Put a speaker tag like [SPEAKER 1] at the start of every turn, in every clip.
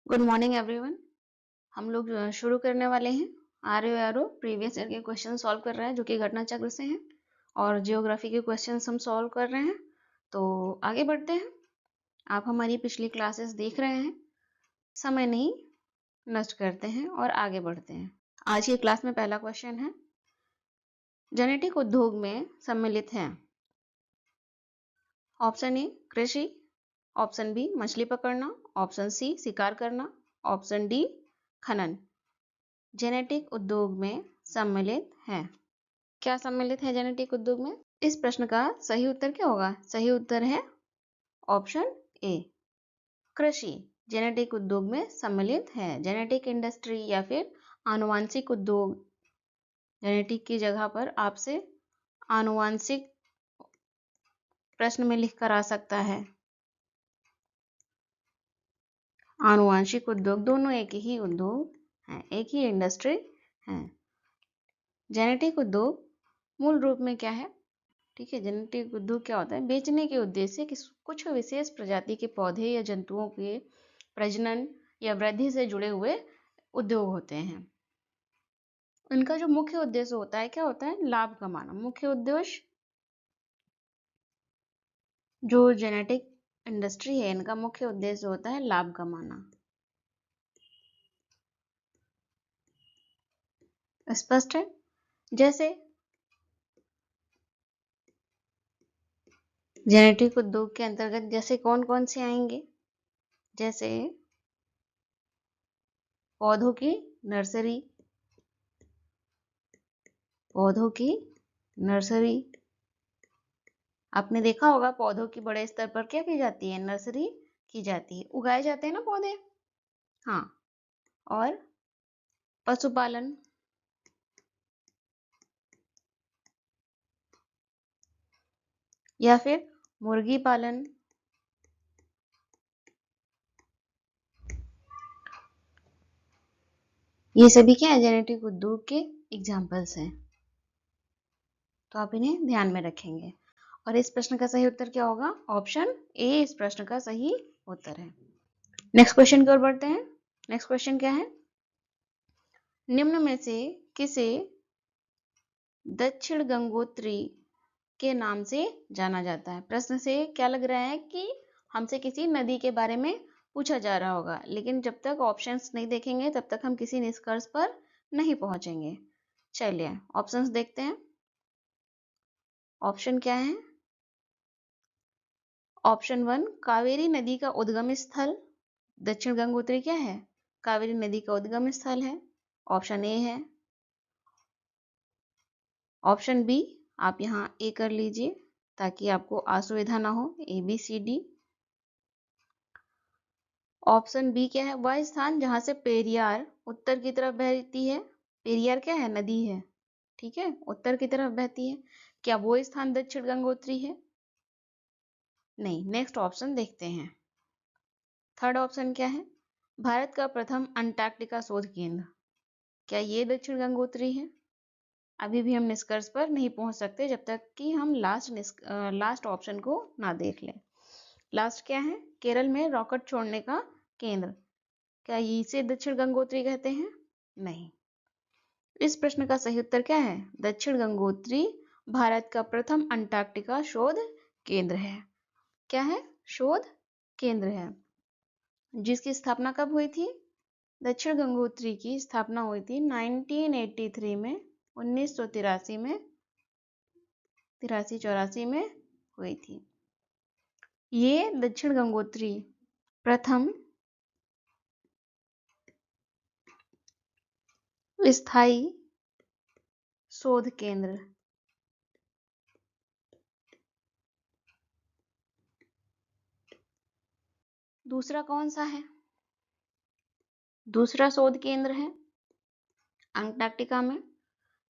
[SPEAKER 1] Good morning everyone. हम लोग शुरू करने वाले हैं। आर प्रीवियस ईयर के क्वेश्चन सॉल्व कर रहे हैं जो कि घटना चक्र से हैं और जियोग्राफी के क्वेश्चंस हम सॉल्व कर रहे हैं। तो आगे बढ़ते हैं। आप हमारी पिछली क्लासेस देख रहे हैं। समय नहीं नष्ट करते हैं और आगे बढ़ते हैं। आज की क्लास में पहला क्वेश्चन है, जेनेटिक उद्योग में सम्मिलित हैं ऑप्शन ए कृषि, ऑप्शन बी मछली पकड़ना, ऑप्शन सी शिकार करना, ऑप्शन डी खनन। जेनेटिक उद्योग में सम्मिलित है। क्या सम्मिलित है जेनेटिक उद्योग में? इस प्रश्न का सही उत्तर क्या होगा? सही उत्तर है ऑप्शन ए कृषि जेनेटिक उद्योग में सम्मिलित है। जेनेटिक इंडस्ट्री या फिर आनुवांशिक उद्योग, जेनेटिक की जगह पर आपसे आनुवांशिक प्रश्न में लिख कर आ सकता है। आनुवांशिक उद्योग दोनों एक ही उद्योग हैं, एक ही इंडस्ट्री है। जेनेटिक उद्योग मूल रूप में क्या है? ठीक है, जेनेटिक उद्योग क्या होता है? बेचने के उद्देश्य से कुछ विशेष प्रजाति के पौधे या जंतुओं के प्रजनन या वृद्धि से जुड़े हुए उद्योग होते हैं। इनका जो मुख्य उद्देश्य होता है क्या होता है? लाभ कमाना। मुख्य उद्देश्य जो जेनेटिक इंडस्ट्री है इनका मुख्य उद्देश्य होता है लाभ कमाना। स्पष्ट है? जैसे जेनेटिक उद्योग के अंतर्गत जैसे कौन कौन से आएंगे? जैसे पौधों की नर्सरी, पौधों की नर्सरी। आपने देखा होगा पौधों की बड़े स्तर पर क्या की जाती है? नर्सरी की जाती है, उगाए जाते हैं ना पौधे। हाँ, और पशुपालन, या फिर मुर्गी पालन। ये सभी क्या है? जेनेटिक उद्योग के एग्जाम्पल्स हैं। तो आप इन्हें ध्यान में रखेंगे। और इस प्रश्न का सही उत्तर क्या होगा? ऑप्शन ए इस प्रश्न का सही उत्तर है। नेक्स्ट क्वेश्चन की ओर बढ़ते हैं। नेक्स्ट क्वेश्चन क्या है? निम्न में से किसे दक्षिण गंगोत्री के नाम से जाना जाता है? प्रश्न से क्या लग रहा है कि हमसे किसी नदी के बारे में पूछा जा रहा होगा, लेकिन जब तक ऑप्शंस नहीं देखेंगे तब तक हम किसी निष्कर्ष पर नहीं पहुंचेंगे। चलिए ऑप्शंस देखते हैं। ऑप्शन क्या है? ऑप्शन 1 कावेरी नदी का उद्गम स्थल। दक्षिण गंगोत्री क्या है? कावेरी नदी का उद्गम स्थल है। ऑप्शन ए है। ऑप्शन बी, आप यहाँ ए कर लीजिए ताकि आपको असुविधा ना हो। A B C D. Option B क्या है? वह स्थान जहां से पेरियार उत्तर की तरफ बहती है। पेरियार क्या है? नदी है, ठीक है, उत्तर की तरफ बहती है। क्या वो स्थान दक्षिण गंगोत्री है? नहीं। नेक्स्ट ऑप्शन देखते हैं। थर्ड ऑप्शन क्या है? भारत का प्रथम अंटार्कटिका शोध केंद्र। क्या ये दक्षिण गंगोत्री है? अभी भी हम निष्कर्ष पर नहीं पहुंच सकते जब तक कि हम लास्ट ऑप्शन को ना देख लें। लास्ट क्या है? केरल में रॉकेट छोड़ने का केंद्र। क्या इसे दक्षिण गंगोत्री कहते हैं? नहीं। इस प्रश्न का सही उत्तर क्या है? दक्षिण गंगोत्री भारत का प्रथम अंटार्कटिका शोध केंद्र है। क्या है? शोध केंद्र है, जिसकी स्थापना कब हुई थी? दक्षिण गंगोत्री की स्थापना हुई थी 1983 में, 1983 में, 83-84 में हुई थी। ये दक्षिण गंगोत्री प्रथम स्थायी शोध केंद्र। दूसरा कौन सा है? दूसरा शोध केंद्र है अंटार्कटिका में,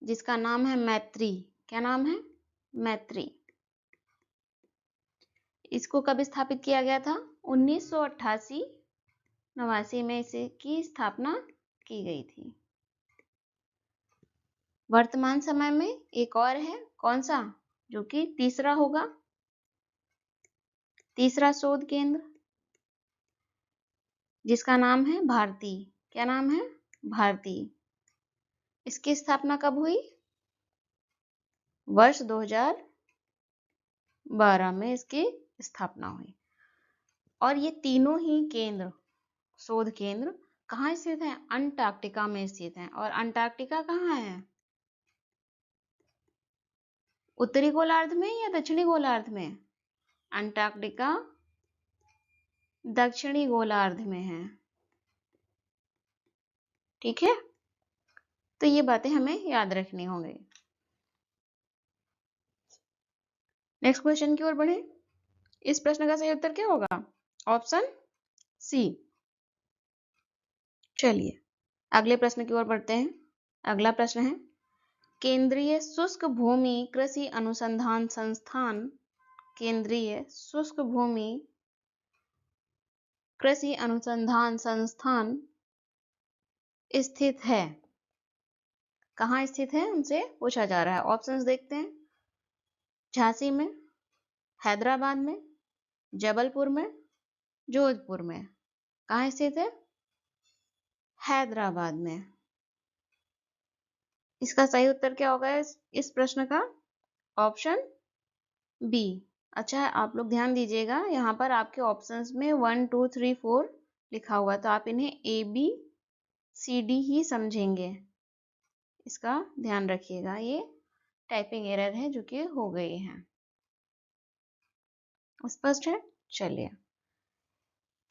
[SPEAKER 1] जिसका नाम है मैत्री। क्या नाम है? मैत्री। इसको कब स्थापित किया गया था? 1988-89 में इसे की स्थापना की गई थी। वर्तमान समय में एक और है, कौन सा? जो कि तीसरा होगा, तीसरा शोध केंद्र जिसका नाम है भारती। क्या नाम है? भारती। इसकी स्थापना कब हुई? वर्ष 2012 में इसकी स्थापना हुई। और ये तीनों ही केंद्र, शोध केंद्र कहाँ स्थित हैं? अंटार्कटिका में स्थित हैं। और अंटार्कटिका कहाँ है? उत्तरी गोलार्ध में या दक्षिणी गोलार्ध में? अंटार्कटिका दक्षिणी गोलार्ध में है। ठीक है, तो ये बातें हमें याद रखनी होंगी। नेक्स्ट क्वेश्चन की ओर बढ़े। इस प्रश्न का सही उत्तर क्या होगा? Option C. चलिए अगले प्रश्न की ओर बढ़ते हैं। अगला प्रश्न है, केंद्रीय शुष्क भूमि कृषि अनुसंधान संस्थान, केंद्रीय शुष्क भूमि कृषि अनुसंधान संस्थान स्थित है। कहाँ स्थित है हमसे पूछा जा रहा है। ऑप्शंस देखते हैं। झांसी में, हैदराबाद में, जबलपुर में, जोधपुर में। कहाँ स्थित है? हैदराबाद में। इसका सही उत्तर क्या होगा इस प्रश्न का? Option B. अच्छा है, आप लोग ध्यान दीजिएगा, यहाँ पर आपके ऑप्शंस में 1 2 3 4 लिखा हुआ, तो आप इन्हें ए बी सी डी ही समझेंगे। इसका ध्यान रखिएगा, ये टाइपिंग एरर है जो कि हो गई है। स्पष्ट है? चलिए,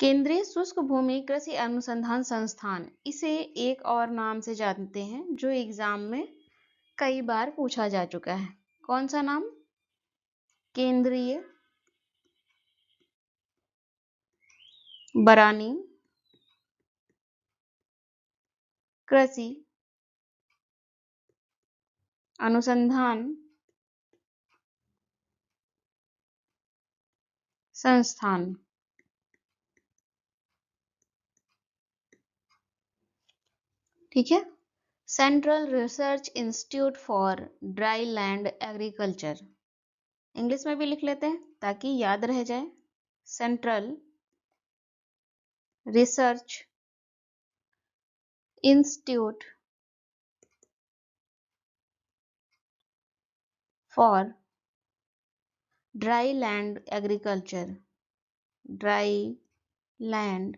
[SPEAKER 1] केंद्रीय शुष्क भूमि कृषि अनुसंधान संस्थान, इसे एक और नाम से जानते हैं जो एग्जाम में कई बार पूछा जा चुका है। कौन सा नाम? केंद्रीय बरानी कृषि अनुसंधान संस्थान। ठीक है, central research institute for dry land agriculture. English में भी लिख लेते हैं ताकि याद रह जाए। Central research institute for dry land agriculture, dry land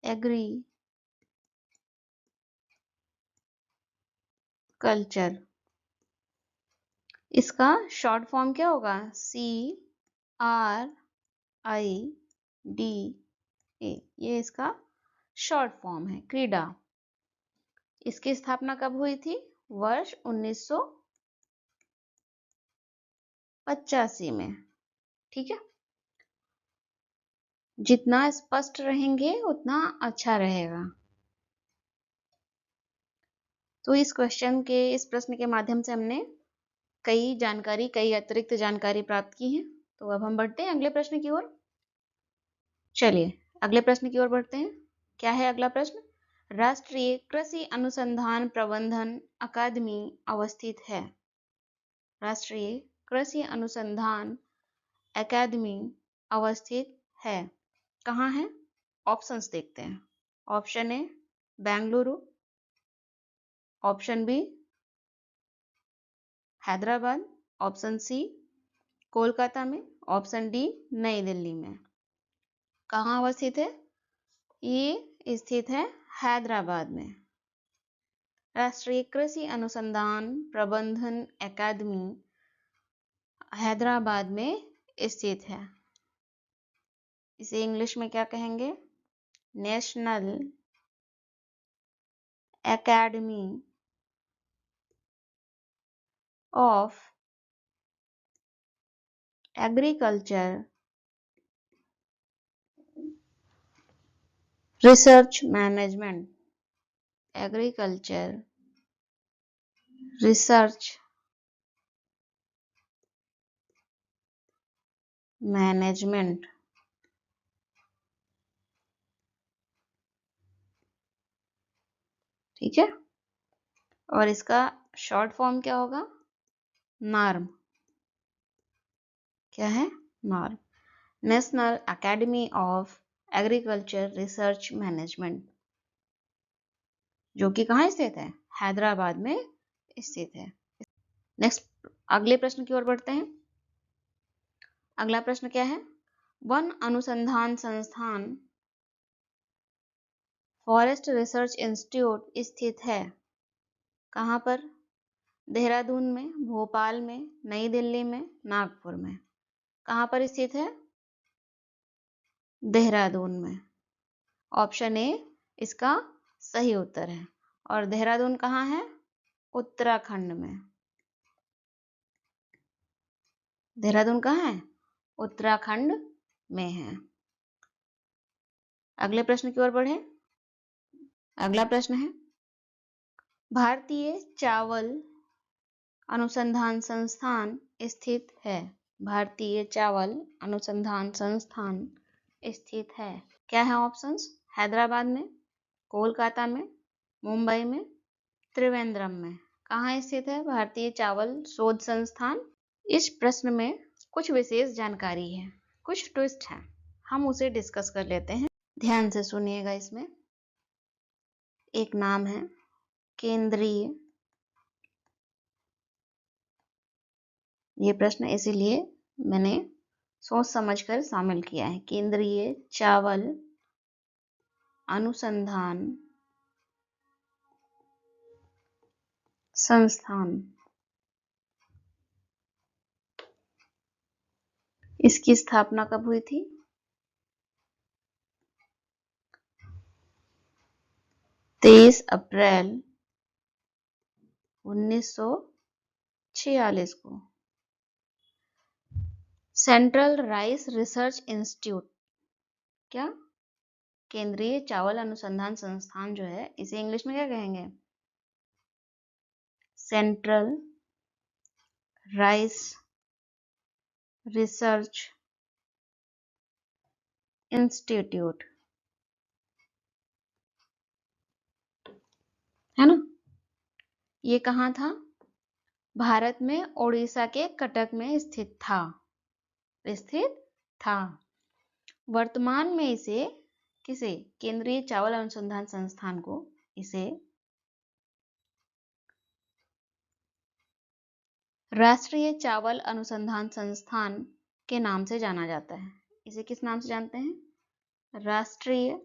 [SPEAKER 1] agriculture. इसका शॉर्ट फॉर्म क्या होगा? CRIDA, ये इसका शॉर्ट फॉर्म है, क्रीडा। इसकी स्थापना कब हुई थी? वर्ष 1985 में। ठीक है, जितना स्पष्ट रहेंगे उतना अच्छा रहेगा। तो इस प्रश्न के माध्यम से हमने कई अतिरिक्त जानकारी प्राप्त की है। तो अब हम बढ़ते हैं अगले प्रश्न की ओर। चलिए अगले प्रश्न की ओर बढ़ते हैं। क्या है अगला प्रश्न? राष्ट्रीय कृषि अनुसंधान प्रबंधन अकादमी अवस्थित है। राष्ट्रीय कृषि अनुसंधान अकादमी अवस्थित है। कहाँ है? ऑप्शंस देखते हैं। Option A Bengaluru, option B Hyderabad, option C Kolkata में, ऑप्शन डी नई दिल्ली में। कहाँ अवस्थित है? ये स्थित है हैदराबाद में। राष्ट्रीय कृषि अनुसंधान प्रबंधन अकादमी हैदराबाद में स्थित है। इसे इंग्लिश में क्या कहेंगे? National academy of agriculture research management, agriculture research management. ठीक है, और इसका शॉर्ट फॉर्म क्या होगा? नार्म। क्या है? NAARM, national academy of agriculture research management, जो कि कहाँ स्थित है? हैदराबाद में स्थित है। नेक्स्ट, अगले प्रश्न की ओर बढ़ते हैं। अगला प्रश्न क्या है? वन अनुसंधान संस्थान फॉरेस्ट रिसर्च इंस्टीट्यूट स्थित है कहाँ पर? देहरादून में, भोपाल में, नई दिल्ली में, नागपुर में। कहाँ पर स्थित है? देहरादून में। ऑप्शन ए इसका सही उत्तर है। और देहरादून कहाँ है? उत्तराखंड में। देहरादून कहाँ है? उत्तराखंड में है। अगले प्रश्न की ओर बढ़े। अगला प्रश्न है, भारतीय चावल अनुसंधान संस्थान स्थित है। भारतीय चावल अनुसंधान संस्थान स्थित है। क्या है ऑप्शंस? हैदराबाद में, कोलकाता में, मुंबई में, त्रिवेंद्रम में। कहाँ स्थित है भारतीय चावल शोध संस्थान? इस प्रश्न में कुछ विशेष जानकारी है, कुछ ट्विस्ट है, हम उसे डिस्कस कर लेते हैं। ध्यान से सुनिएगा। इसमें एक नाम है केंद्रीय, ये प्रश्न इसीलिए मैंने सोच समझकर शामिल किया है। केंद्रीय चावल अनुसंधान संस्थान, इसकी स्थापना कब हुई थी? 23 अप्रैल 1946 को। सेंट्रल राइस रिसर्च इंस्टीट्यूट, क्या? केंद्रीय चावल अनुसंधान संस्थान जो है, इसे इंग्लिश में क्या कहेंगे? सेंट्रल राइस रिसर्च इंस्टीट्यूट, है ना? ये कहाँ था? भारत में ओडिशा के कटक में स्थित था। वर्तमान में इसे किसे? केंद्रीय चावल अनुसंधान संस्थान को इसे राष्ट्रीय चावल अनुसंधान संस्थान के नाम से जाना जाता है। इसे किस नाम से जानते हैं? राष्ट्रीय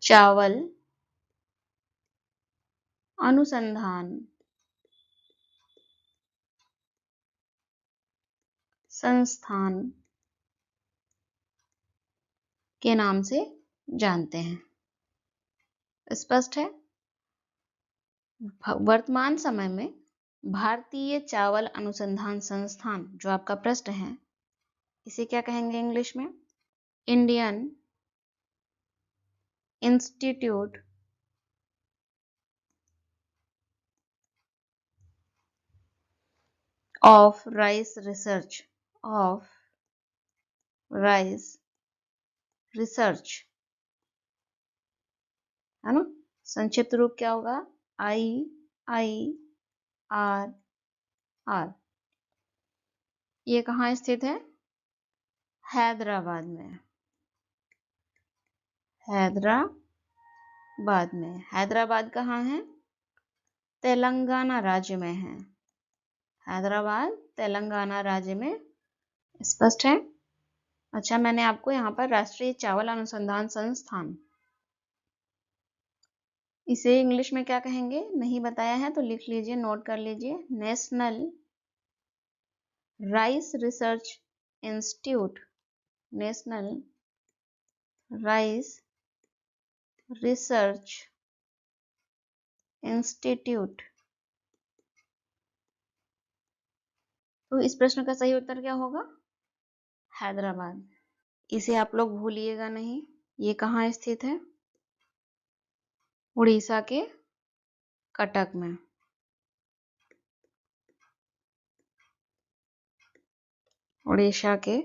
[SPEAKER 1] चावल अनुसंधान संस्थान के नाम से जानते हैं। स्पष्ट है? वर्तमान समय में भारतीय चावल अनुसंधान संस्थान, जो आपका प्रश्न है, इसे क्या कहेंगे इंग्लिश में? Indian institute of rice research, of rice research, है ना? संक्षिप्त रूप क्या होगा? IIRR। ये कहाँ स्थित है? हैदराबाद में। हैदराबाद में। हैदराबाद कहाँ है? तेलंगाना राज्य में है। हैदराबाद तेलंगाना राज्य में। स्पष्ट है? अच्छा, मैंने आपको यहाँ पर राष्ट्रीय चावल अनुसंधान संस्थान, इसे इंग्लिश में क्या कहेंगे नहीं बताया है, तो लिख लीजिए, नोट कर लीजिए। National rice research institute, national rice research institute. तो इस प्रश्न का सही उत्तर क्या होगा? हैदराबाद। इसे आप लोग भूलिएगा नहीं। ये कहाँ स्थित है? उड़ीसा के कटक में। उड़ीसा के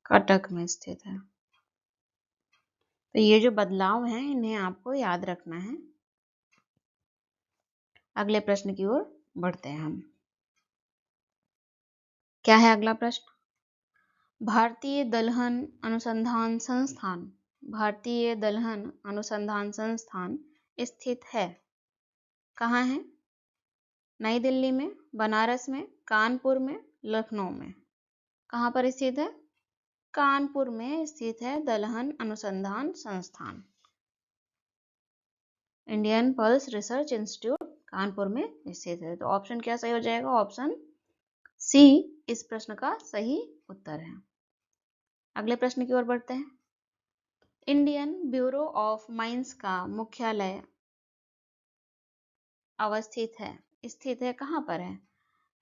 [SPEAKER 1] कटक में स्थित है। तो ये जो बदलाव हैं, इन्हें आपको याद रखना है। अगले प्रश्न की ओर बढ़ते हैं हम। क्या है अगला प्रश्न? भारतीय दलहन अनुसंधान संस्थान, भारतीय दलहन अनुसंधान संस्थान स्थित है, कहाँ है? नई दिल्ली में, बनारस में, कानपुर में, लखनऊ में? कहाँ पर स्थित है? कानपुर में स्थित है दलहन अनुसंधान संस्थान। Indian pulse research institute Kanpur में स्थित है। तो ऑप्शन क्या सही हो जाएगा? ऑप्शन सी इस प्रश्न का सही उत्तर है। अगले प्रश्न की ओर बढ़ते हैं। इंडियन ब्यूरो ऑफ माइंस का मुख्यालय अवस्थित है, स्थित है, कहाँ पर है?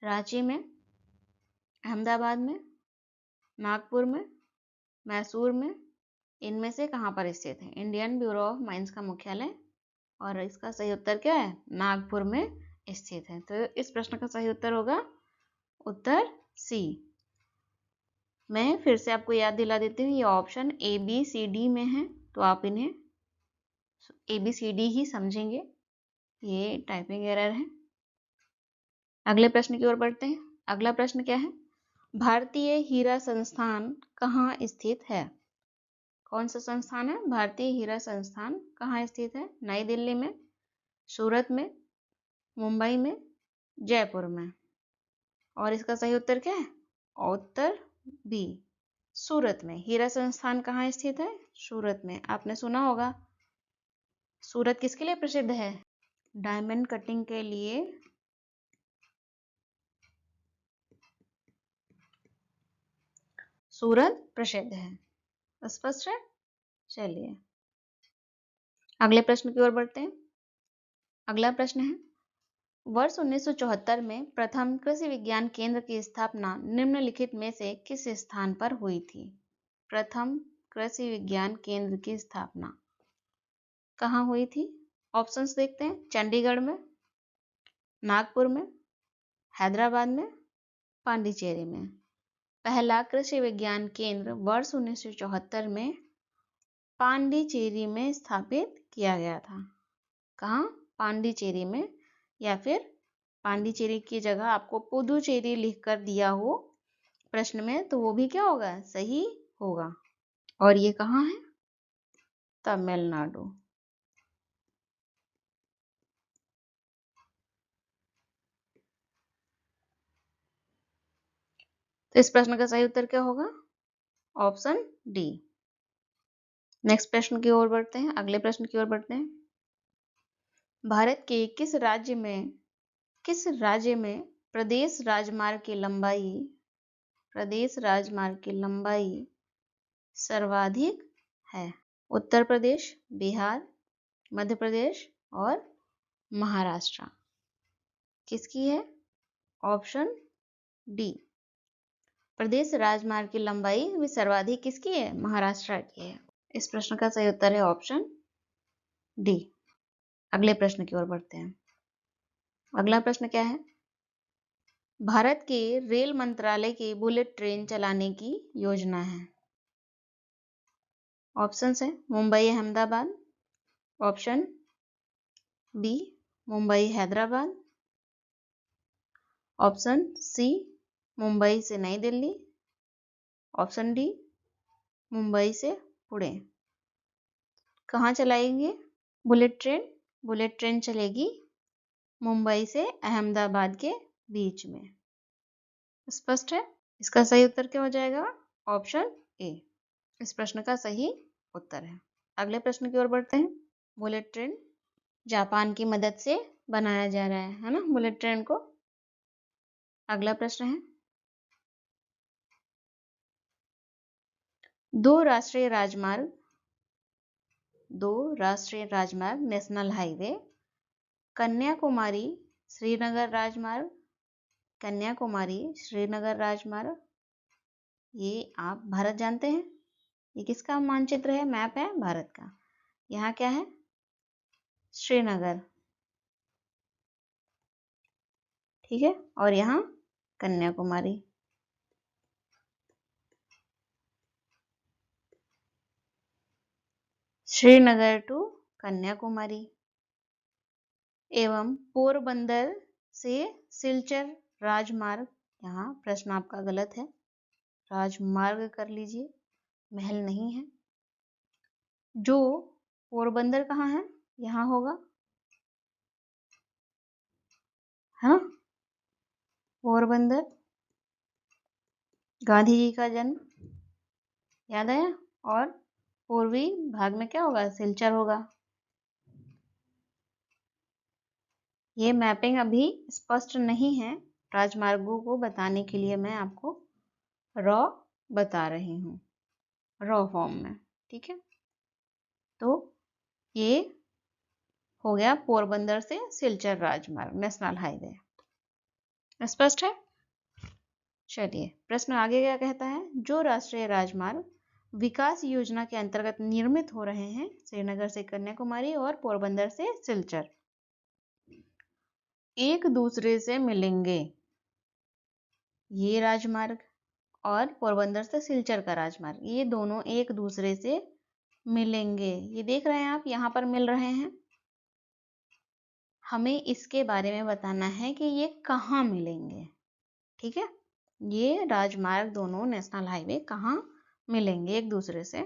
[SPEAKER 1] रांची में, अहमदाबाद में, नागपुर में, मैसूर में? इनमें से कहाँ पर स्थित है इंडियन ब्यूरो ऑफ माइंस का मुख्यालय? और इसका सही उत्तर क्या है? नागपुर में स्थित है। तो इस प्रश्न का सही उत्तर होगा उत्तर सी। मैं फिर से आपको याद दिला देती हूँ, ये option A B C D में है, तो आप इन्हें ए बी सी डी ही समझेंगे, ये टाइपिंग एरर है। अगले प्रश्न की ओर बढ़ते हैं। अगला प्रश्न क्या है? भारतीय हीरा संस्थान कहाँ स्थित है? कौन सा संस्थान है? भारतीय हीरा संस्थान कहाँ स्थित है? नई दिल्ली में, सूरत में, मुंबई में, जयपुर में? और इसका सही उत्तर क्या है? उत्तर बी, सूरत में। हीरा संस्थान कहाँ स्थित है? सूरत में। आपने सुना होगा सूरत किसके लिए प्रसिद्ध है? डायमंड कटिंग के लिए। सूरत प्रसिद्ध है। स्पष्ट है? चलिए अगले प्रश्न की ओर बढ़ते हैं। अगला प्रश्न है, वर्ष 1974 में प्रथम कृषि विज्ञान केंद्र की स्थापना निम्नलिखित में से किस स्थान पर हुई थी? प्रथम कृषि विज्ञान केंद्र की स्थापना कहाँ हुई थी? ऑप्शंस देखते हैं। चंडीगढ़ में, नागपुर में, हैदराबाद में, पांडिचेरी में? पहला कृषि विज्ञान केंद्र वर्ष 1974 में पांडिचेरी में स्थापित किया गया था। कहाँ? पांडिचेरी में, या फिर पांडिचेरी की जगह आपको पुदुचेरी लिखकर दिया हो प्रश्न में, तो वो भी क्या होगा? सही होगा। और ये कहाँ है? तमिलनाडु। तो इस प्रश्न का सही उत्तर क्या होगा? Option D. नेक्स्ट प्रश्न की ओर बढ़ते हैं। अगले प्रश्न की ओर बढ़ते हैं। भारत के किस राज्य में प्रदेश राजमार्ग की लंबाई सर्वाधिक है? उत्तर प्रदेश, बिहार, मध्य प्रदेश और महाराष्ट्र? किसकी है? Option D. प्रदेश राजमार्ग की लंबाई भी सर्वाधिक किसकी है? महाराष्ट्र की है। इस प्रश्न का सही उत्तर है ऑप्शन डी। अगले प्रश्न की ओर बढ़ते हैं। अगला प्रश्न क्या है? भारत के रेल मंत्रालय की बुलेट ट्रेन चलाने की योजना है। ऑप्शंस है Mumbai Ahmedabad, option B Mumbai Hyderabad, option C Mumbai से नई दिल्ली, ऑप्शन डी मुंबई से पुणे। कहाँ चलाएंगे बुलेट ट्रेन? बुलेट ट्रेन चलेगी मुंबई से अहमदाबाद के बीच में। स्पष्ट है? इसका सही उत्तर क्या हो जाएगा? ऑप्शन ए इस प्रश्न का सही उत्तर है। अगले प्रश्न की ओर बढ़ते हैं। बुलेट ट्रेन जापान की मदद से बनाया जा रहा है ना बुलेट ट्रेन को। अगला प्रश्न है, दो राष्ट्रीय राजमार्ग नेशनल हाईवे कन्याकुमारी श्रीनगर राजमार्ग, ये आप भारत जानते हैं, ये किसका मानचित्र है? मैप है भारत का। यहाँ क्या है? श्रीनगर, ठीक है, और यहाँ कन्याकुमारी। श्रीनगर टू कन्याकुमारी। एवं पोरबंदर से सिलचर राजमार्ग यहाँ प्रश्न आपका गलत है, राजमार्ग कर लीजिए, महल नहीं है। जो पोरबंदर कहाँ है? यहाँ होगा, हाँ, पोरबंदर, गांधी जी का जन्म, याद आया। और पूर्वी भाग में क्या होगा? सिलचर होगा। ये मैपिंग अभी स्पष्ट नहीं है, राजमार्गों को बताने के लिए मैं आपको रॉ बता रही हूँ, रॉ फॉर्म में, ठीक है। तो ये हो गया पोरबंदर से सिलचर राजमार्ग, नेशनल हाईवे। स्पष्ट है? चलिए प्रश्न आगे क्या कहता है। जो राष्ट्रीय राजमार्ग विकास योजना के अंतर्गत निर्मित हो रहे हैं, श्रीनगर से कन्याकुमारी और पोरबंदर से सिलचर, एक दूसरे से मिलेंगे। ये राजमार्ग और पोरबंदर से सिलचर का राजमार्ग, ये दोनों एक दूसरे से मिलेंगे। ये देख रहे हैं आप, यहाँ पर मिल रहे हैं। हमें इसके बारे में बताना है कि ये कहाँ मिलेंगे, ठीक है। ये राजमार्ग दोनों नेशनल हाईवे कहाँ मिलेंगे एक दूसरे से।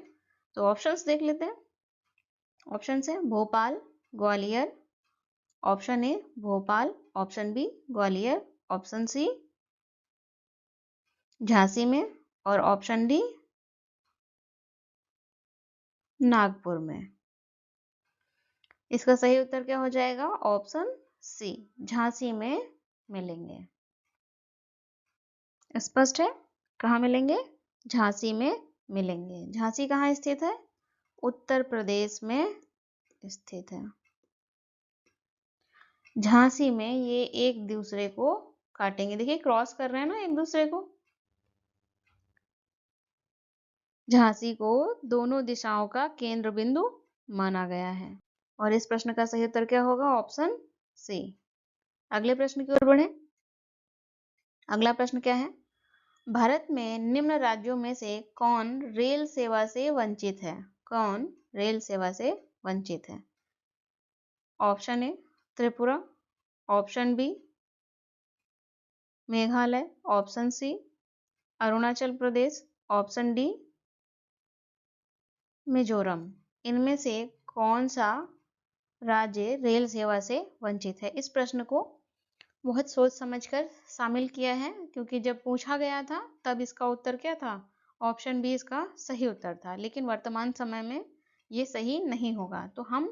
[SPEAKER 1] तो ऑप्शंस देख लेते हैं। ऑप्शन है Bhopal, Gwalior, option A Bhopal, option B Gwalior, option C Jhansi में, और ऑप्शन डी नागपुर में। इसका सही उत्तर क्या हो जाएगा? ऑप्शन सी, झांसी में मिलेंगे। स्पष्ट है? कहाँ मिलेंगे? झांसी में मिलेंगे। झांसी कहाँ स्थित है? उत्तर प्रदेश में स्थित है। झांसी में ये एक दूसरे को काटेंगे, देखिए क्रॉस कर रहे हैं ना एक दूसरे को। झांसी को दोनों दिशाओं का केंद्र बिंदु माना गया है। और इस प्रश्न का सही उत्तर क्या होगा? Option C. अगले प्रश्न की ओर बढ़े। अगला प्रश्न क्या है? भारत में निम्न राज्यों में से कौन रेल सेवा से वंचित है? कौन रेल सेवा से वंचित है? Option A Tripura, option B Meghalaya, option C Arunachal Pradesh, option D Mizoram. इनमें से कौन सा राज्य रेल सेवा से वंचित है? इस प्रश्न को बहुत सोच समझकर शामिल किया है, क्योंकि जब पूछा गया था तब इसका उत्तर क्या था? ऑप्शन बी इसका सही उत्तर था, लेकिन वर्तमान समय में ये सही नहीं होगा। तो हम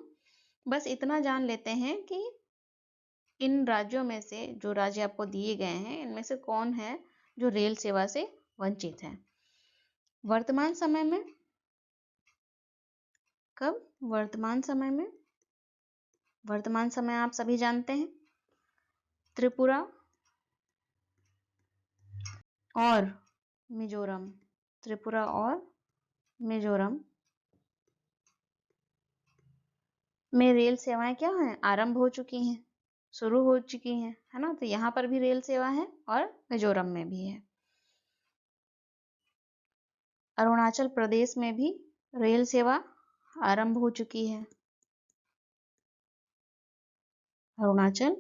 [SPEAKER 1] बस इतना जान लेते हैं कि इन राज्यों में से, जो राज्य आपको दिए गए हैं, इनमें से कौन है जो रेल सेवा से वंचित है वर्तमान समय में। कब? वर्तमान समय में। वर्तमान समय आप सभी जानते हैं, त्रिपुरा और मिजोरम। त्रिपुरा और मिजोरम में रेल सेवाएं क्या हैं? आरंभ हो चुकी हैं, शुरू हो चुकी हैं, है ना। तो यहाँ पर भी रेल सेवा है और मिजोरम में भी है। अरुणाचल प्रदेश में भी रेल सेवा आरंभ हो चुकी है, अरुणाचल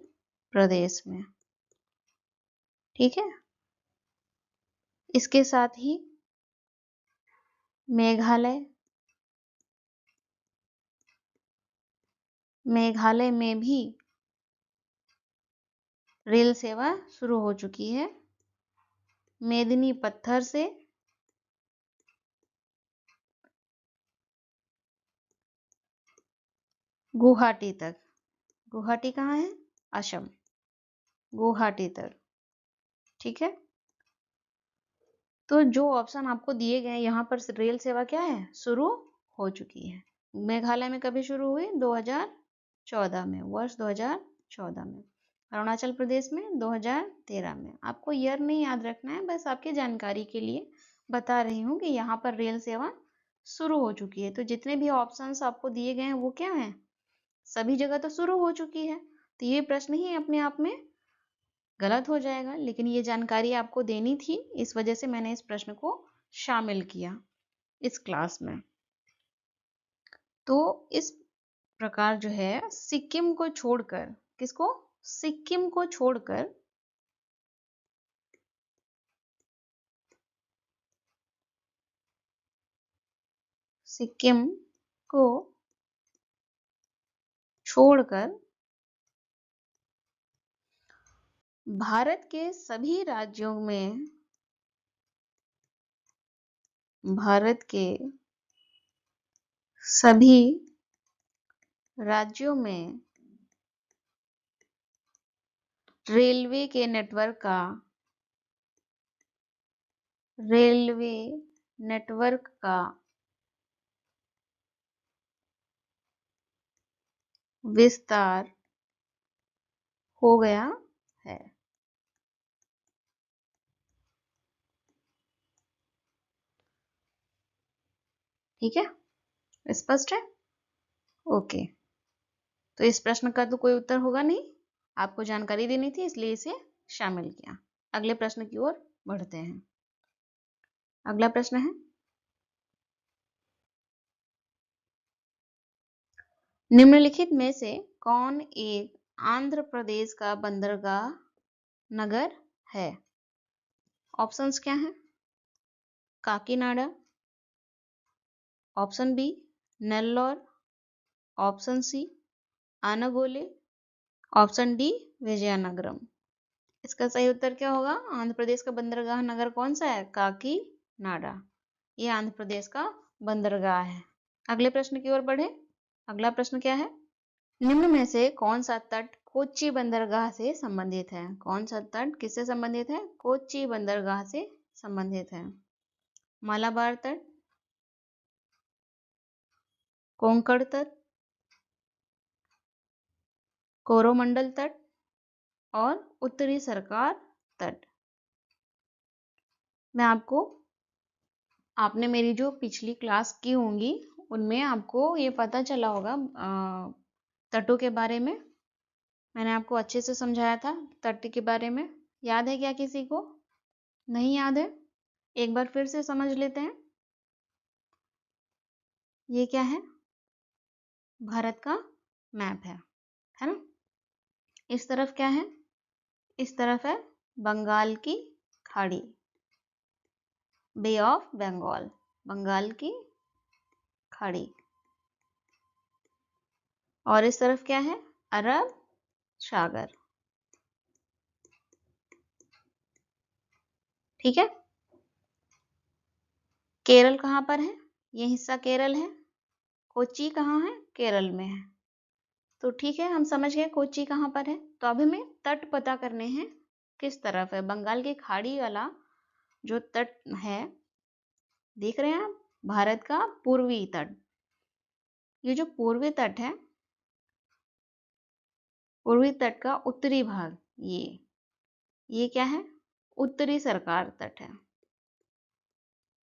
[SPEAKER 1] प्रदेश में, ठीक है। इसके साथ ही मेघालय, मेघालय में भी रेल सेवा शुरू हो चुकी है, मेदिनी पत्थर से गुवाहाटी तक। गुवाहाटी कहाँ है? असम। गुवाहाटी तक, ठीक है। तो जो ऑप्शन आपको दिए गए यहाँ पर रेल सेवा क्या है? शुरू हो चुकी है। मेघालय में कभी शुरू हुई? 2014 में, वर्ष 2014 में। अरुणाचल प्रदेश में 2013 में। आपको ईयर नहीं याद रखना है, बस आपकी जानकारी के लिए बता रही हूँ कि यहाँ पर रेल सेवा शुरू हो चुकी है। तो जितने भी ऑप्शंस आपको दिए गए हैं वो क्या हैं? सभी जगह तो शुरू हो चुकी है। तो ये प्रश्न ही अपने आप में गलत हो जाएगा, लेकिन ये जानकारी आपको देनी थी, इस वजह से मैंने इस प्रश्न को शामिल किया इस क्लास में। तो इस प्रकार जो है सिक्किम को छोड़कर, किसको? सिक्किम को छोड़कर सिक्किम को छोड़कर भारत के सभी राज्यों में रेलवे के नेटवर्क का विस्तार हो गया है। ठीक है, स्पष्ट है? ओके, तो इस प्रश्न का तो कोई उत्तर होगा नहीं, आपको जानकारी देनी थी इसलिए इसे शामिल किया। अगले प्रश्न की ओर बढ़ते हैं। अगला प्रश्न है, निम्नलिखित में से कौन एक आंध्र प्रदेश का बंदरगाह नगर है? ऑप्शंस क्या हैं? Kakinada, option B Nellore, option C Ongole, option D Vizianagaram. इसका सही उत्तर क्या होगा? आंध्र प्रदेश का बंदरगाह नगर कौन सा है? काकीनाडा। ये आंध्र प्रदेश का बंदरगाह है। अगले प्रश्न की ओर बढ़े। अगला प्रश्न क्या है? निम्न में से कौन सा तट कोच्चि बंदरगाह से संबंधित है? कौन सा तट किससे संबंधित है? कोच्चि बंदरगाह से संबंधित है। मालाबार तट, कोंकण तट, कोरोमंडल तट और उत्तरी सरकार तट। मैं आपने मेरी जो पिछली क्लास की होंगी उनमें आपको ये पता चला होगा तटों के बारे में। मैंने आपको अच्छे से समझाया था तट के बारे में। याद है क्या किसी को? नहीं याद है? एक बार फिर से समझ लेते हैं। ये क्या है? भारत का मैप है ना? इस तरफ क्या है? इस तरफ है बंगाल की खाड़ी, बे ऑफ बंगाल, बंगाल की खाड़ी। और इस तरफ क्या है? अरब सागर। ठीक है। केरल कहाँ पर है? ये हिस्सा केरल है। कोच्चि कहाँ है? केरल में है। तो ठीक है, हम समझ गए कोच्चि कहाँ पर है। तो अब हमें तट पता करने हैं किस तरफ है। बंगाल की खाड़ी वाला जो तट है, देख रहे हैं आप, भारत का पूर्वी तट। ये जो पूर्वी तट है, पूर्वी तट का उत्तरी भाग, ये क्या है? उत्तरी सरकार तट है।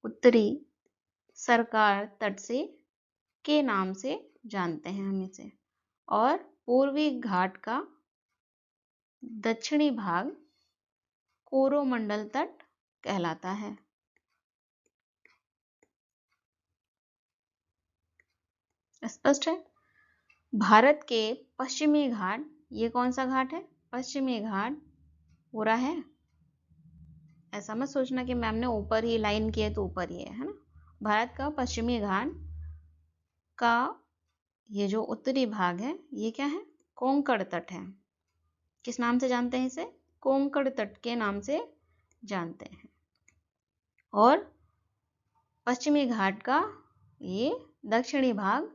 [SPEAKER 1] उत्तरी सरकार तट से के नाम से जानते हैं हम इसे। और पूर्वी घाट का दक्षिणी भाग कोरोमंडल तट कहलाता है। स्पष्ट है? भारत के पश्चिमी घाट, ये कौन सा घाट है? पश्चिमी घाट पूरा है। ऐसा मत सोचना कि मैम ने ऊपर ही लाइन की है तो ऊपर ही है ना? भारत का पश्चिमी घाट का ये जो उत्तरी भाग है, ये क्या है? कोंकण तट है। किस नाम से जानते हैं इसे? कोंकण तट के नाम से जानते हैं। और पश्चिमी घाट का ये दक्षिणी भाग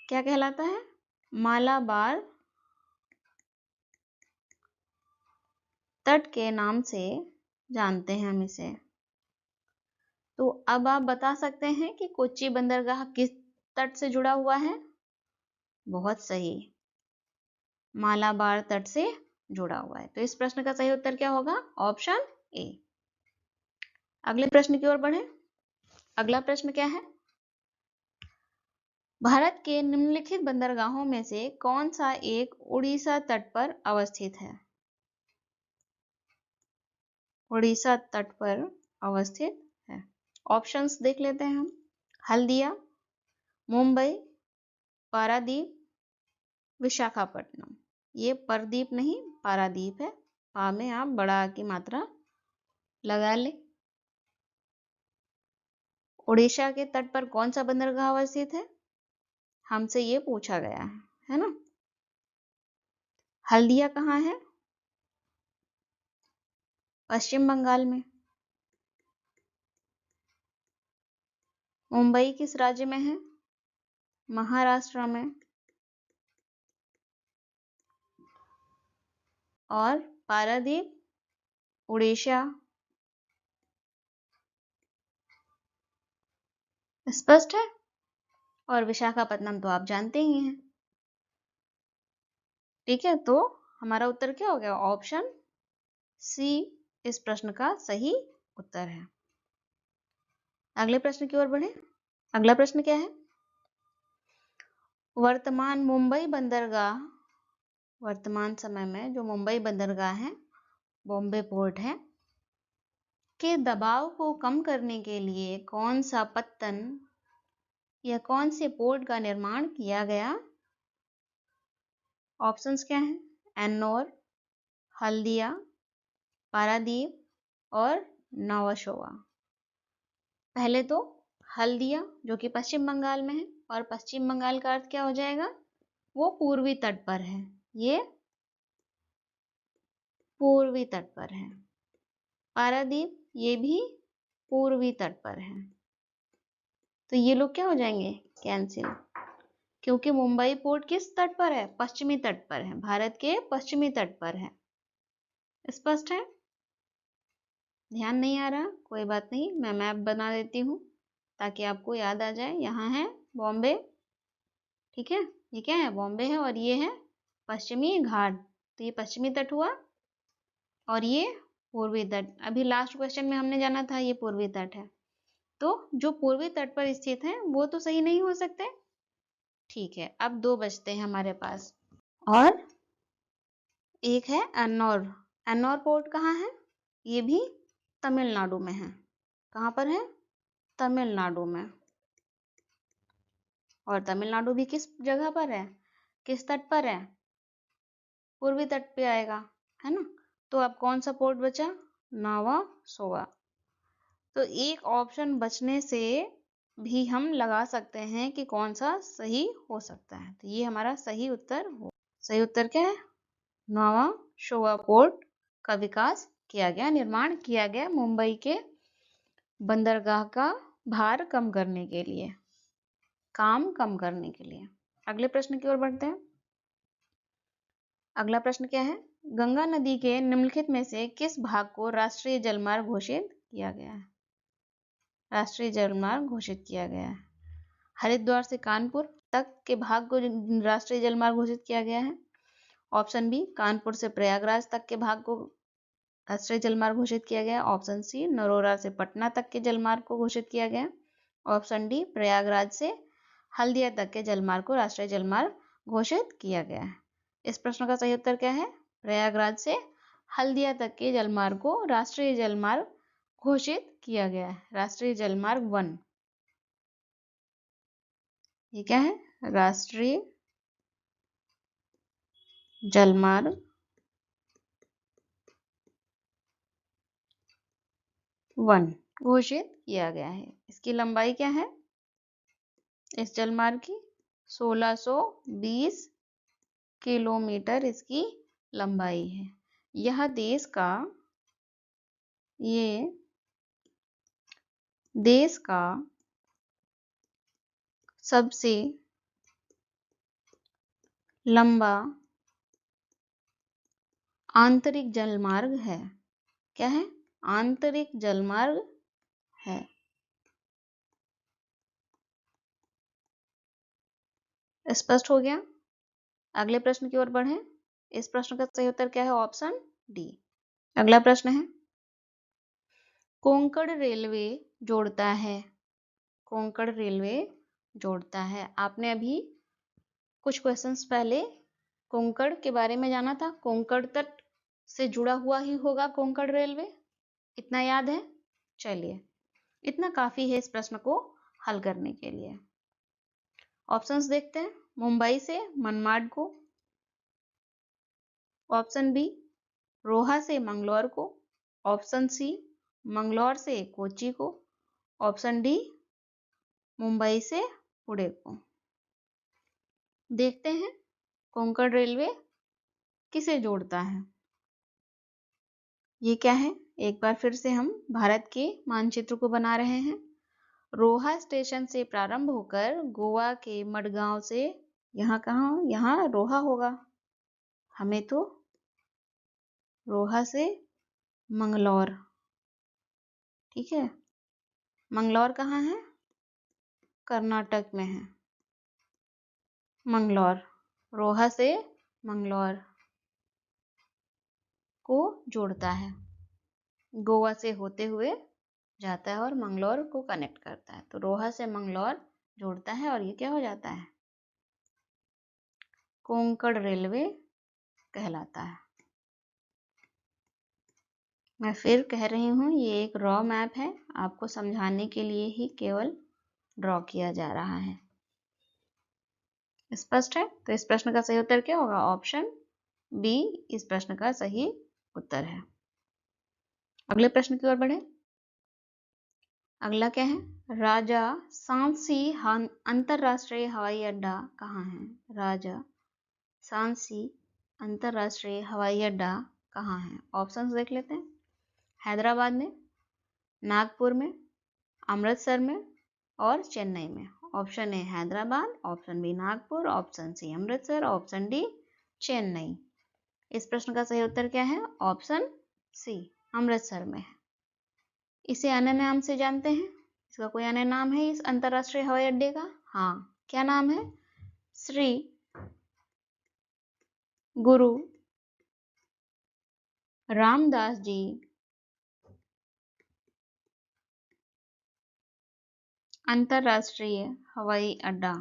[SPEAKER 1] क्या कहलाता है? मालाबार तट के नाम से जानते हैं हम इसे। तो अब आप बता सकते हैं कि कोच्चि बंदरगाह किस तट से जुड़ा हुआ है? बहुत सही, मालाबार तट से जुड़ा हुआ है। तो इस प्रश्न का सही उत्तर क्या होगा? Option A. अगले प्रश्न की ओर बढ़े। अगला प्रश्न क्या है? भारत के निम्नलिखित बंदरगाहों में से कौन सा एक उड़ीसा तट पर अवस्थित है? उड़ीसा तट पर अवस्थित है। ऑप्शंस देख लेते हैं हम। हल्दिया, मुंबई, पारादीप, विशाखापट्टनम। ये परदीप नहीं, पारादीप है। पा में आप बड़ा की मात्रा लगा ले। उड़ीसा के तट पर कौन सा बंदरगाह अवस्थित है? हमसे ये पूछा गया है ना। हल्दिया कहाँ है? पश्चिम बंगाल में। मुंबई किस राज्य में है? महाराष्ट्र में। और पारादीप उड़ीसा। स्पष्ट है। और विशाखापट्टनम तो आप जानते ही हैं। ठीक है, तो हमारा उत्तर क्या हो गया? ऑप्शन सी इस प्रश्न का सही उत्तर है। अगले प्रश्न की ओर बढ़े। अगला प्रश्न क्या है? वर्तमान समय में जो मुंबई बंदरगाह है, बॉम्बे पोर्ट है, के दबाव को कम करने के लिए कौन सा पत्तन या कौन से पोर्ट का निर्माण किया गया? ऑप्शंस क्या हैं? एन्नोर, हल्दिया, पारादीप और नवाशोवा। पहले तो हल्दिया जो कि पश्चिम बंगाल में है, और पश्चिम बंगाल का अर्थ क्या हो जाएगा? वो पूर्वी तट पर है। ये पूर्वी तट पर है। पारादीप ये भी पूर्वी तट पर है। तो ये लोग क्या हो जाएंगे? कैंसिल। क्योंकि मुंबई पोर्ट किस तट पर है? पश्चिमी तट पर है, भारत के पश्चिमी तट पर है। स्पष्ट है? ध्यान नहीं आ रहा? कोई बात नहीं, मैं मैप बना देती हूँ ताकि आपको याद आ जाए। यहाँ है बॉम्बे, ठीक है, ये क्या है? बॉम्बे है, और ये है पश्चिमी घाट। तो ये पश्चिमी तट हुआ, और ये पूर्वी तट। अभी लास्ट क्वेश्चन में हमने जाना था ये पूर्वी तट है। तो जो पूर्वी तट पर स्थित है वो तो सही नहीं हो सकते। ठीक है, अब दो बचते हैं हमारे पास, और एक है एन्नोर। एन्नोर पोर्ट कहाँ है? ये भी तमिलनाडु में है। कहाँ पर है? तमिलनाडु में। और तमिलनाडु भी किस जगह पर है? किस तट पर है? पूर्वी तट पे आएगा, है ना। तो अब कौन सा पोर्ट बचा? नावासोवा। तो एक ऑप्शन बचने से भी हम लगा सकते हैं कि कौन सा सही हो सकता है। तो ये हमारा सही उत्तर हो। सही उत्तर क्या है? नावाशोवा पोर्ट का विकास किया गया, निर्माण किया गया मुंबई के बंदरगाह का भार कम करने के लिए, काम कम करने के लिए। अगले प्रश्न की ओर बढ़ते हैं। अगला प्रश्न क्या है? गंगा नदी के निम्नलिखित में से किस भाग को राष्ट्रीय जलमार्ग घोषित किया गया है? राष्ट्रीय जलमार्ग घोषित किया गया है। हरिद्वार से कानपुर तक के भाग को राष्ट्रीय जलमार्ग घोषित किया गया है। ऑप्शन बी, कानपुर से प्रयागराज तक के भाग को राष्ट्रीय जलमार्ग घोषित किया गया। ऑप्शन सी, नरोरा से पटना तक के जलमार्ग को घोषित किया गया। ऑप्शन डी, प्रयागराज से हल्दिया तक के जलमार्ग को राष्ट्रीय जलमार्ग घोषित किया गया है। इस प्रश्न का सही उत्तर क्या है? प्रयागराज से हल्दिया तक के जलमार्ग को राष्ट्रीय जलमार्ग घोषित किया गया है। राष्ट्रीय जलमार्ग 1। ये क्या है? राष्ट्रीय जलमार्ग 1 घोषित किया गया है। इसकी लंबाई क्या है? इस जलमार्ग की 1620 किलोमीटर इसकी लंबाई है। यह देश का सबसे लंबा आंतरिक जलमार्ग है। क्या है? आंतरिक जलमार्ग है। स्पष्ट हो गया? अगले प्रश्न की ओर बढ़ें। इस प्रश्न का सही उत्तर क्या है? Option D. अगला प्रश्न है, कोंकण रेलवे जोड़ता है। कोंकण रेलवे जोड़ता है। आपने अभी कुछ क्वेश्चंस पहले कोंकण के बारे में जाना था। कोंकण तट से जुड़ा हुआ ही होगा कोंकण रेलवे, इतना याद है? चलिए, इतना काफी है इस प्रश्न को हल करने के लिए। ऑप्शंस देखते हैं। मुंबई से मनमाड को। ऑप्शन बी, रोहा से मंगलौर को। ऑप्शन सी, मंगलौर से कोच्चि को। ऑप्शन डी, मुंबई से पुणे को। देखते हैं कोंकण रेलवे किसे जोड़ता है। ये क्या है? एक बार फिर से हम भारत के मानचित्र को बना रहे हैं। रोहा स्टेशन से प्रारंभ होकर गोवा के मडगांव से, यहाँ कहाँ, यहाँ रोहा होगा, हमें तो रोहा से मंगलौर, ठीक है। मंगलौर कहाँ है? कर्नाटक में है मंगलौर। रोहा से मंगलौर को जोड़ता है, गोवा से होते हुए जाता है और मंगलौर को कनेक्ट करता है। तो रोहा से मंगलौर जोड़ता है और ये क्या हो जाता है? कोंकण रेलवे कहलाता है। मैं फिर कह रही हूँ, ये एक रॉ मैप है, आपको समझाने के लिए ही केवल ड्रॉ किया जा रहा है। स्पष्ट है? तो इस प्रश्न का सही उत्तर क्या होगा? ऑप्शन बी इस प्रश्न का सही उत्तर है। अगले प्रश्न की ओर बढ़े। अगला क्या है? राजा सांसी अंतरराष्ट्रीय हवाई अड्डा कहाँ है? राजा सांसी अंतरराष्ट्रीय हवाई अड्डा कहाँ है? ऑप्शंस देख लेते हैं। हैदराबाद में, नागपुर में, अमृतसर में और चेन्नई में। Option A Hyderabad, option B Nagpur, option C Amritsar, option D Chennai. इस प्रश्न का सही उत्तर क्या है? ऑप्शन सी अमृतसर में है। इसे अन्य नाम से जानते हैं? इसका कोई अन्य नाम है इस अंतरराष्ट्रीय हवाई अड्डे का? हाँ, क्या नाम है? श्री गुरु रामदास जी अंतरराष्ट्रीय हवाई अड्डा।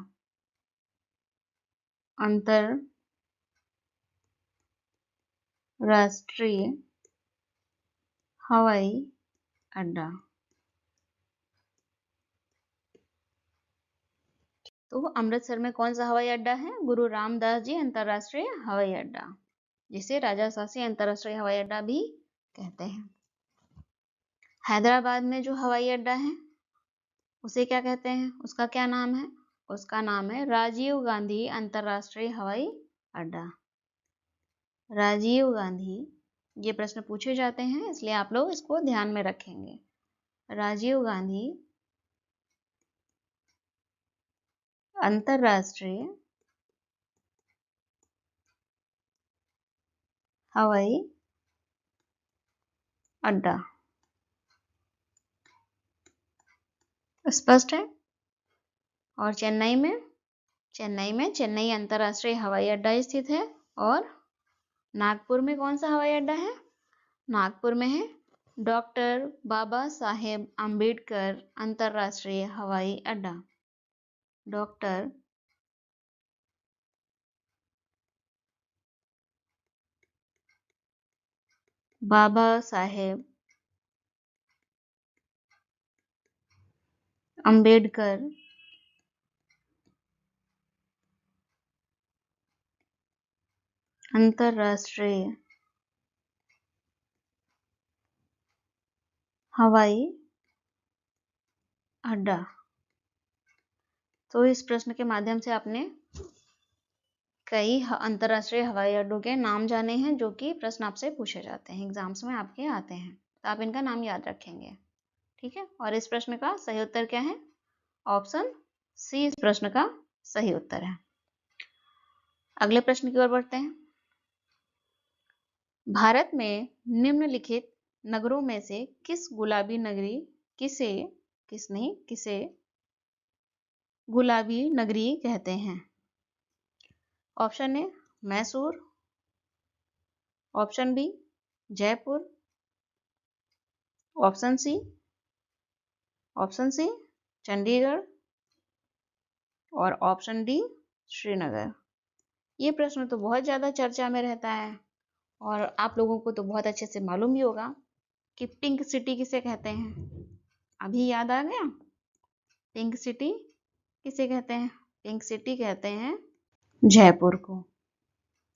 [SPEAKER 1] अंतरराष्ट्रीय हवाई अड्डा। तो अमृतसर में कौन सा हवाई अड्डा है? गुरु रामदास जी अंतरराष्ट्रीय हवाई अड्डा, जिसे राजासासी अंतरराष्ट्रीय हवाई अड्डा भी कहते हैं। हैदराबाद में जो हवाई अड्डा है उसे क्या कहते हैं? उसका क्या नाम है? उसका नाम है राजीव गांधी अंतरराष्ट्रीय हवाई अड्डा। राजीव गांधी, ये प्रश्न पूछे जाते हैं इसलिए आप लोग इसको ध्यान में रखेंगे। राजीव गांधी अंतरराष्ट्रीय हवाई अड्डा। स्पष्ट है? और चेन्नई में, चेन्नई अंतरराष्ट्रीय हवाई अड्डा स्थित है। और नागपुर में कौन सा हवाई अड्डा है? नागपुर में है डॉक्टर बाबा साहेब आम्बेडकर अंतरराष्ट्रीय हवाई अड्डा। डॉक्टर बाबा साहेब आम्बेडकर अंतरराष्ट्रीय हवाई अड्डा। तो इस प्रश्न के माध्यम से आपने कई अंतरराष्ट्रीय हवाई अड्डों के नाम जाने हैं जो कि प्रश्न आपसे पूछे जाते हैं, एग्जाम्स में आपके आते हैं, तो आप इनका नाम याद रखेंगे, ठीक है। और इस प्रश्न का सही उत्तर क्या है? ऑप्शन सी इस प्रश्न का सही उत्तर है। अगले प्रश्न की ओर बढ़ते हैं। भारत में निम्नलिखित नगरों में से किस गुलाबी नगरी किसे गुलाबी नगरी कहते हैं? Option A Mysore, option B Jaipur, option C Chandigarh और ऑप्शन डी श्रीनगर। ये प्रश्न तो बहुत ज़्यादा चर्चा में रहता है और आप लोगों को तो बहुत अच्छे से मालूम ही होगा कि पिंक सिटी किसे कहते हैं। अभी याद आ गया? पिंक सिटी किसे कहते हैं? पिंक सिटी कहते हैं जयपुर को।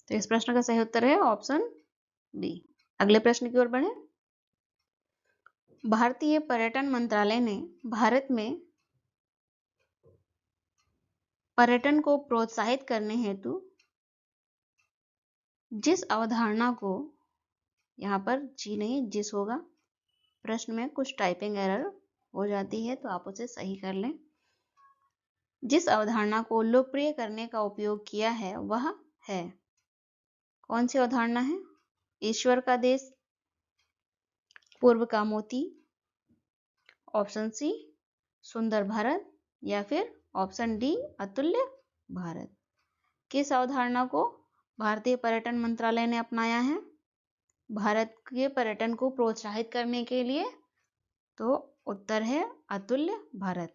[SPEAKER 1] तो इस प्रश्न का सही उत्तर है ऑप्शन बी। अगले प्रश्न की ओर बढ़े। भारतीय पर्यटन मंत्रालय ने भारत में पर्यटन को प्रोत्साहित करने हेतु जिस अवधारणा को, यहाँ पर जी नहीं जिस होगा, प्रश्न में कुछ टाइपिंग एरर हो जाती है तो आप उसे सही कर लें। जिस अवधारणा को लोकप्रिय करने का उपयोग किया है वह है, कौन सी अवधारणा है? ईश्वर का देश, पूर्व का मोती, ऑप्शन सी सुंदर भारत, या फिर ऑप्शन डी अतुल्य भारत। किस अवधारणा को भारतीय पर्यटन मंत्रालय ने अपनाया है भारत के पर्यटन को प्रोत्साहित करने के लिए? तो उत्तर है अतुल्य भारत।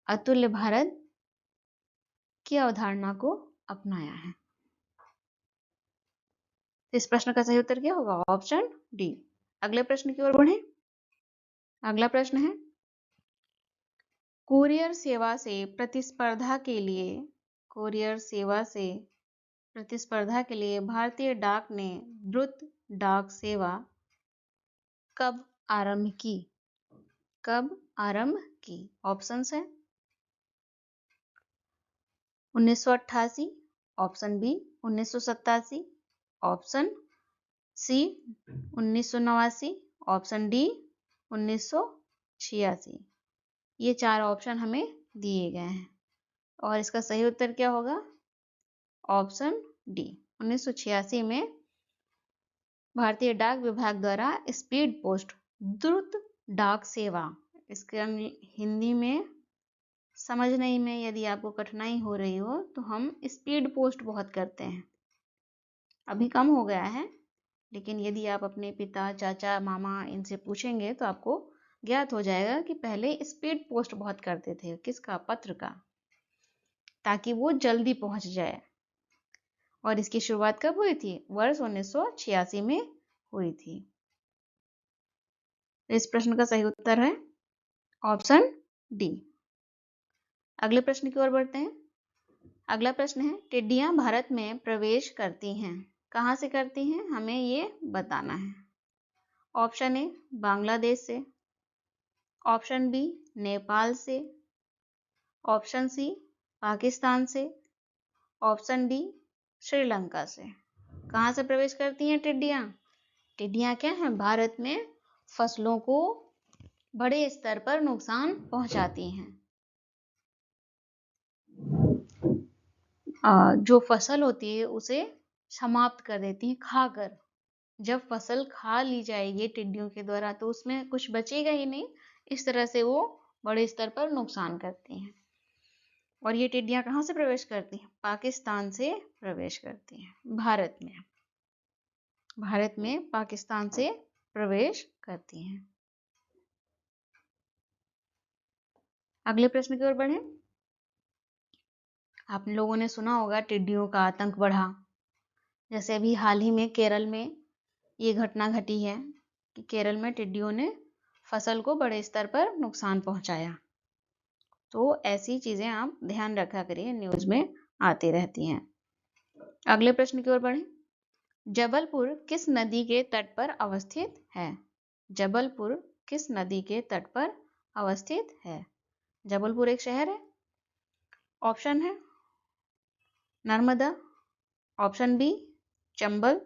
[SPEAKER 1] अतुल्य भारत की अवधारणा को अपनाया है। इस प्रश्न का सही उत्तर क्या होगा? Option D. अगले प्रश्न की ओर बढ़ें। अगला प्रश्न है, कुरियर सेवा से प्रतिस्पर्धा के लिए, कुरियर सेवा से प्रतिस्पर्धा के लिए भारतीय डाक ने द्रुत डाक सेवा कब आरंभ की? कब आरंभ की? ऑप्शंस है 1988, option B 1987, option C 1989, option D 1986। ये चार ऑप्शन हमें दिए गए हैं और इसका सही उत्तर क्या होगा? ऑप्शन डी 1986 में भारतीय डाक विभाग द्वारा स्पीड पोस्ट, द्रुत डाक सेवा, इसके हिंदी में समझने में यदि आपको कठिनाई हो रही हो तो हम स्पीड पोस्ट बहुत करते हैं, अभी कम हो गया है, लेकिन यदि आप अपने पिता, चाचा, मामा इनसे पूछेंगे तो आपको ज्ञात हो जाएगा कि पहले स्पीड पोस्ट बहुत करते थे। किसका? पत्र का, ताकि वो जल्दी पहुंच जाए। और इसकी शुरुआत कब हुई थी? वर्ष 1986 में हुई थी। इस प्रश्न का सही उत्तर है ऑप्शन डी। अगले प्रश्न की ओर बढ़ते हैं। अगला प्रश्न है, टिड्डियां भारत में प्रवेश करती हैं, कहां से करती हैं? हमें ये बताना है। ऑप्शन ए बांग्लादेश से, ऑप्शन बी नेपाल से, ऑप्शन सी पाकिस्तान से, ऑप्शन डी श्रीलंका से। कहां से प्रवेश करती हैं टिड्डियां? टिड्डियां क्या हैं? भारत में फसलों को बड़े स्तर पर नुकसान पहुंचाती हैं। जो फसल होती है उसे समाप्त कर देती हैं खाकर। जब फसल खा ली जाएगी टिड्डियों के द्वारा तो उसमें कुछ बचेगा ही नहीं। इस तरह से वो बड़े स्तर पर नुकसान करती हैं। और ये टिड्डियां कहाँ से प्रवेश करती हैं? पाकिस्तान से प्रवेश करती हैं भारत में। भारत में पाकिस्तान से प्रवेश करती हैं। अगले प्रश्न की ओर बढ़ें। आप लोगों ने सुना होगा टिड्डियों का आतंक बढ़ा। जैसे अभी हाल ही में केरल में ये घटना घटी है कि केरल में टिड्डियों ने फसल को बड़े स्तर पर नुकसान पहुंचाया। तो ऐसी चीजें आप ध्यान रखा करिए, न्यूज में आती रहती हैं। अगले प्रश्न की ओर बढ़ें। जबलपुर किस नदी के तट पर अवस्थित है? जबलपुर किस नदी के तट पर अवस्थित है? जबलपुर एक शहर है। ऑप्शन है Narmada, option B Chambal,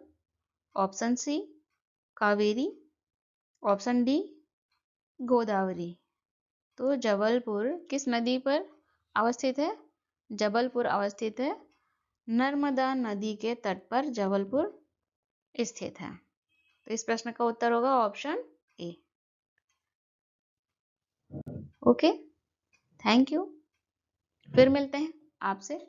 [SPEAKER 1] option C Kaveri, option D Godavari. तो जबलपुर किस नदी पर अवस्थित है? जबलपुर अवस्थित है नर्मदा नदी के तट पर जबलपुर स्थित है। तो इस प्रश्न का उत्तर होगा option A. Okay, thank you. फिर मिलते हैं आपसे